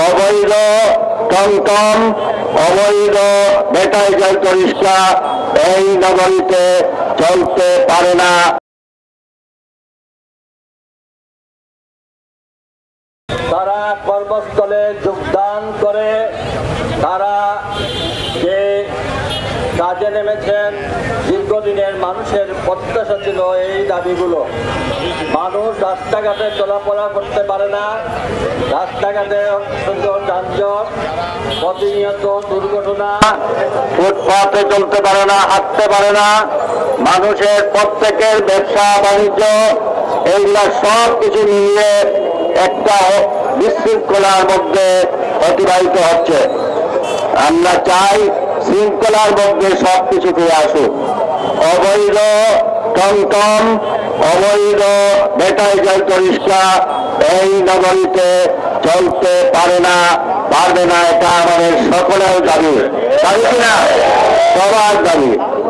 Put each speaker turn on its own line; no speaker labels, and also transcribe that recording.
অবৈধ টমটম, অবৈধ ব্যাটারি চালিত রিক্সা এই নগরীতে চলতে পারে না।
তারা কর্মস্থলে যোগদান করে তারা যে কাজে নেমেছেন, দীর্ঘদিনের মানুষের প্রত্যাশা ছিল এই দাবিগুলো। মানুষ রাস্তাঘাটে চলাফেরা করতে পারে না, রাস্তাঘাটে যানজট, প্রতিনিয়ত দুর্ঘটনা,
ফুটপাতে চলতে পারে না, হাঁটতে পারে না, মানুষের প্রত্যেকের ব্যবসা বাণিজ্য এইগুলা সব কিছু মিলিয়ে একটা বিশৃঙ্খলার মধ্যে অতিবাহিত হচ্ছে। আমরা চাই শৃঙ্খলার মধ্যে সবকিছু ফিরে আসুক। অবৈধ টমটম, অবৈধ ব্যাটারি চালিত রিক্সা এই নগরীতে চলতে পারে না, পারবে না। এটা আমাদের সকলের দাবি, দাবি কিনা? সবার দাবি।